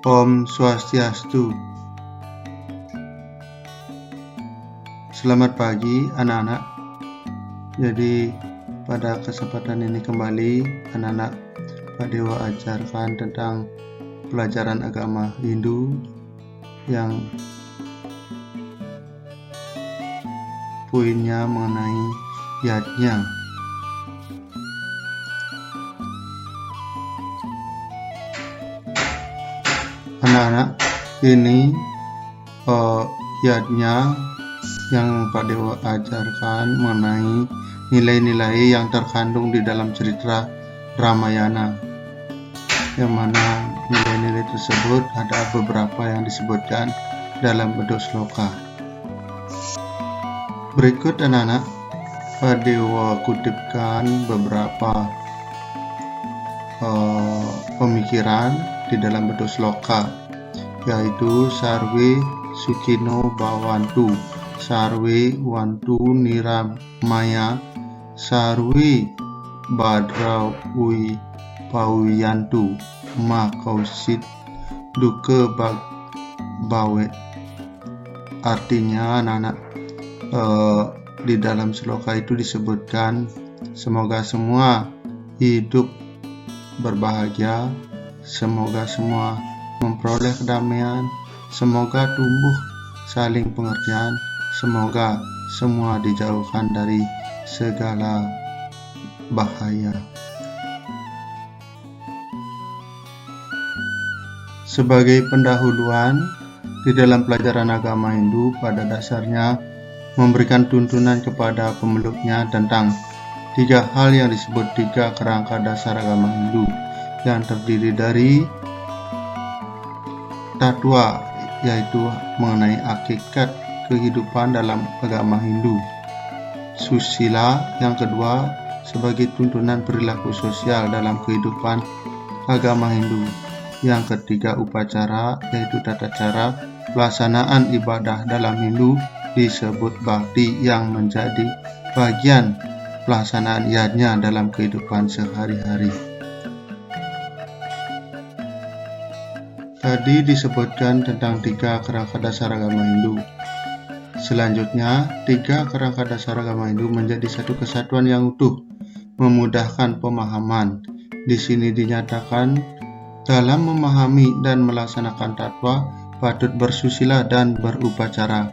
Om Swastiastu. Selamat pagi anak-anak. Jadi pada kesempatan ini kembali anak-anak Pak Dewa ajarkan tentang pelajaran agama Hindu yang poinnya mengenai yajna. Anak-anak, ini yajna yang Pak Dewa ajarkan mengenai nilai-nilai yang terkandung di dalam cerita Ramayana, yang mana nilai-nilai tersebut ada beberapa yang disebutkan dalam bentuk sloka. Berikut anak-anak, Pak Dewa kutipkan beberapa pemikiran di dalam bentuk sloka, yaitu Sarwe Sukino Bhavantu, Sarwe Wantu Niramaya, Sarwe Badrawi Pauyantu, Ma Kausit Duke Bawet. Artinya anak-anak, di dalam sloka itu disebutkan semoga semua hidup berbahagia, semoga semua memperoleh kedamaian, semoga tumbuh saling pengertian, semoga semua dijauhkan dari segala bahaya. Sebagai pendahuluan di dalam pelajaran agama Hindu, pada dasarnya memberikan tuntunan kepada pemeluknya tentang tiga hal yang disebut tiga kerangka dasar agama Hindu, yang terdiri dari tatwa, yaitu mengenai hakikat kehidupan dalam agama Hindu. Susila yang kedua sebagai tuntunan perilaku sosial dalam kehidupan agama Hindu. Yang ketiga upacara, yaitu tata cara pelaksanaan ibadah dalam Hindu disebut bhakti, yang menjadi bagian pelaksanaan yajna dalam kehidupan sehari-hari. Tadi disebutkan tentang tiga kerangka dasar agama Hindu. Selanjutnya, tiga kerangka dasar agama Hindu menjadi satu kesatuan yang utuh, memudahkan pemahaman. Di sini dinyatakan, dalam memahami dan melaksanakan tatwa, patut bersusila dan berupacara.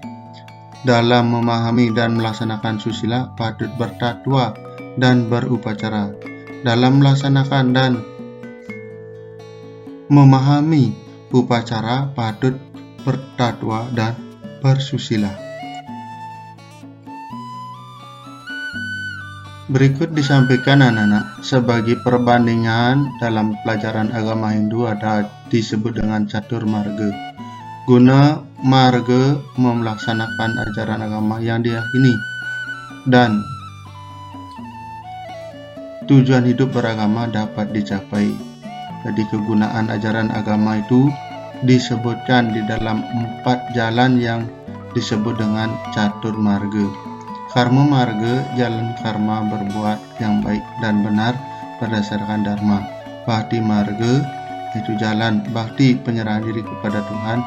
Dalam memahami dan melaksanakan susila, patut bertatwa dan berupacara. Dalam melaksanakan dan memahami upacara, patut bertatwa dan bersusila. Berikut disampaikan anak-anak sebagai perbandingan dalam pelajaran agama Hindu ada disebut dengan catur marga. Guna marga melaksanakan ajaran agama yang diyakini dan tujuan hidup beragama dapat dicapai. Jadi kegunaan ajaran agama itu disebutkan di dalam 4 jalan yang disebut dengan catur marga. Karma marga, jalan karma berbuat yang baik dan benar berdasarkan dharma. Bhakti marga, itu jalan bhakti penyerahan diri kepada Tuhan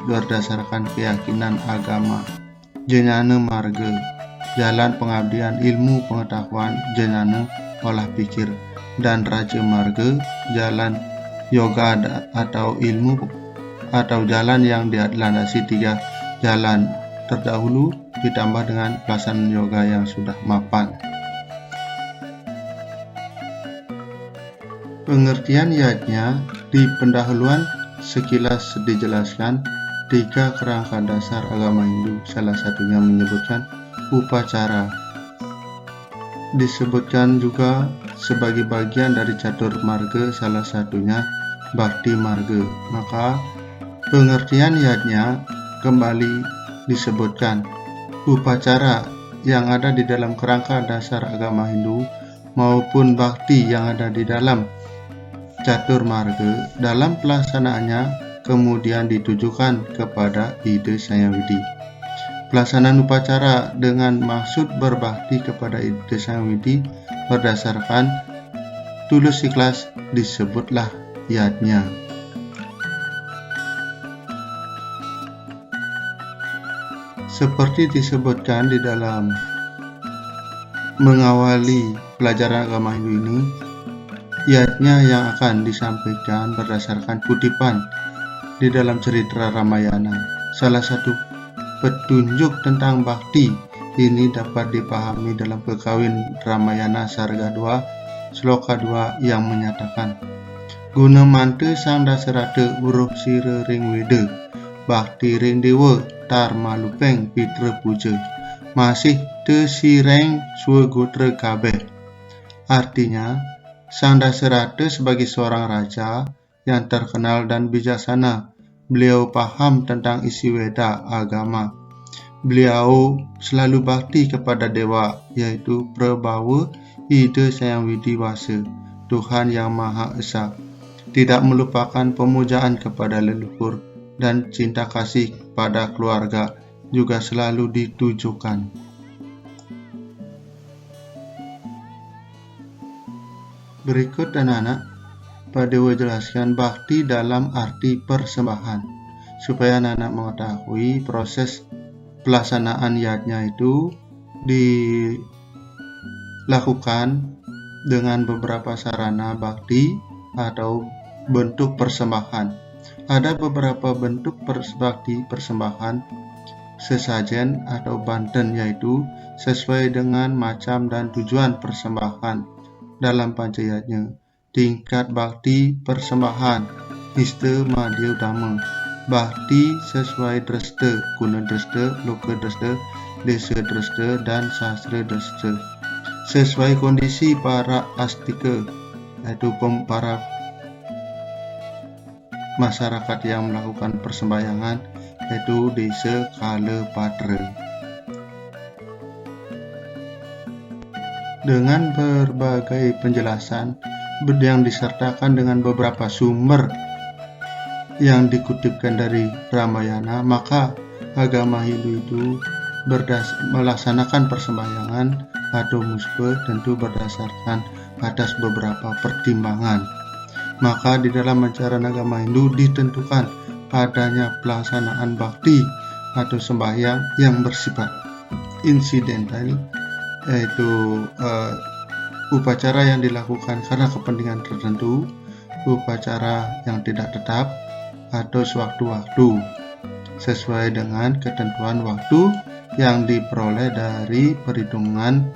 berdasarkan keyakinan agama. Jnana marga, jalan pengabdian ilmu pengetahuan, jnana olah pikir. Dan raja marga, jalan yoga atau ilmu atau jalan yang dilandasi 3 jalan terdahulu ditambah dengan pelaksanaan yoga yang sudah mapan. Pengertian yajna di pendahuluan sekilas dijelaskan tiga kerangka dasar agama Hindu. Salah satunya menyebutkan upacara. Disebutkan juga sebagai bagian dari catur marga, salah satunya bhakti marga. Maka pengertian yajna kembali disebutkan upacara yang ada di dalam kerangka dasar agama Hindu maupun bhakti yang ada di dalam catur marga, dalam pelaksanaannya kemudian ditujukan kepada ide Sanyawidi. Pelaksanaan upacara dengan maksud berbakti kepada ide Sanyawidi berdasarkan tulus ikhlas disebutlah yajna. Seperti disebutkan di dalam mengawali pelajaran agama Hindu ini, yatnya yang akan disampaikan berdasarkan kutipan di dalam cerita Ramayana. Salah satu petunjuk tentang bakti ini dapat dipahami dalam Kekawin Ramayana Sarga 2, Sloka 2 yang menyatakan, Guna mante sang Dasarata uruh sira ring weda, bakti ring dewa tar malupeng pitra puja, masih te sireng suegotra kabeh. Artinya, sang Dasarata sebagai seorang raja yang terkenal dan bijaksana, beliau paham tentang isi Weda agama. Beliau selalu bakti kepada dewa, yaitu Prabhawa Ida Sang Widiwasa, Tuhan yang Maha Esa. Tidak melupakan pemujaan kepada leluhur dan cinta kasih pada keluarga juga selalu ditujukan. Berikut anak-anak, Pak Dewa jelaskan bakti dalam arti persembahan, supaya anak-anak mengetahui proses pelaksanaan yatnya itu dilakukan dengan beberapa sarana bakti atau bentuk persembahan. Ada beberapa bentuk bakti persembahan sesajen atau banten, yaitu sesuai dengan macam dan tujuan persembahan dalam pancayatnya. Tingkat bakti persembahan Ista Madya Dhamma, bakti sesuai dresta, guna dresta, loka dresta, desa dresta, dan sastra dresta, sesuai kondisi para astika, yaitu para masyarakat yang melakukan persembahyangan, yaitu desa kala patra. Dengan berbagai penjelasan yang disertakan dengan beberapa sumber yang dikutipkan dari Ramayana, maka agama Hindu itu melaksanakan persembahyangan atau musbah tentu berdasarkan atas beberapa pertimbangan. Maka di dalam ajaran agama Hindu ditentukan adanya pelaksanaan bakti atau sembahyang yang bersifat insidental, yaitu upacara yang dilakukan karena kepentingan tertentu, upacara yang tidak tetap, atau sewaktu-waktu sesuai dengan ketentuan waktu yang diperoleh dari perhitungan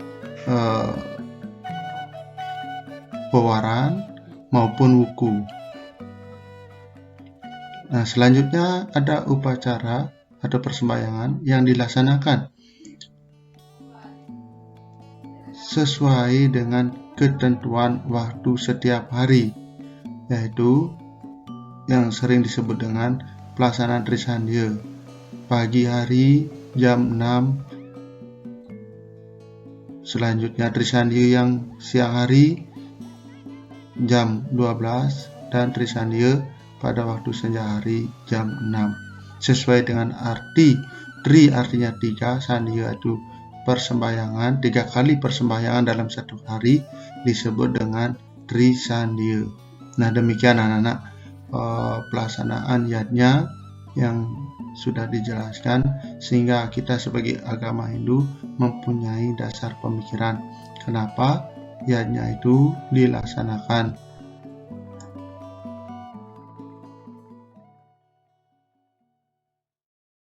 pewaran maupun wuku. Nah, selanjutnya ada upacara atau persembahyangan yang dilaksanakan sesuai dengan ketentuan waktu setiap hari, yaitu yang sering disebut dengan pelaksanaan Trisandhya. Pagi hari jam 6, selanjutnya Trisandhya yang siang hari jam 12, dan Trisandhya pada waktu senja hari jam 6. Sesuai dengan arti Tri artinya 3, Sandhya itu persembahyangan, 3 kali persembahyangan dalam satu hari disebut dengan Trisandhya. Nah, demikian anak-anak pelaksanaan yatnya yang sudah dijelaskan, sehingga kita sebagai agama Hindu mempunyai dasar pemikiran kenapa yatnya itu dilaksanakan